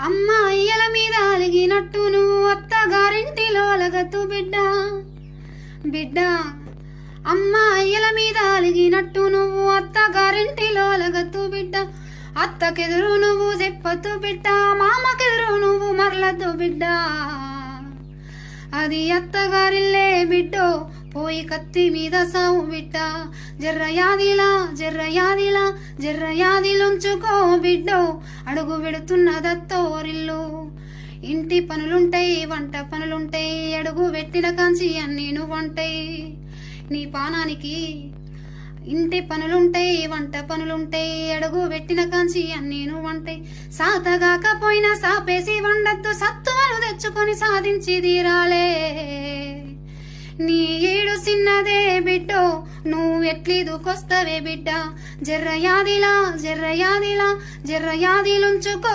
అమ్మాయిల మీద అలిగినట్టు నువ్వు అత్తగారింటిలో లగతు బిడ్డ బిడ్డ అమ్మాయిల మీద అలిగినట్టు నువ్వు అత్తగారింటిలో లగతు బిడ్డ అత్తకెదురు నువ్వు చెప్పొద్దు బిడ్డ మామకెదురు నువ్వు మరలద్దు బిడ్డ అది అత్తగారిల్లే బిడ్డో పోయి కత్తి మీద సావు బిడ్డ జర్రయాదిలా జర్రయాదిలా జర్రయాదిలుంచుకో బిడ్డో అడుగు పెడుతున్నదత్తోరిల్లు ఇంటి పనులుంటాయి వంట పనులుంటాయి అడుగు పెట్టిన కాంచి అన్నీ నువ్వంటాయి నీ పానానికి ఇంటి పనులుంటాయి వంట పనులుంటాయి అడుగు పెట్టిన కాంచి అన్నీ నువ్వంటాయి సాతగాకపోయినా సాపేసి వండద్దు సత్తువను తెచ్చుకొని సాధించి తీరాలే నీ ఏడు సిన్నదే బిడ్డో నువ్వు ఎట్లీదుకొస్తవే బిడ్డ జర్రయాదిలా జర్రయాదిలా జర్రయాదిలుంచుకో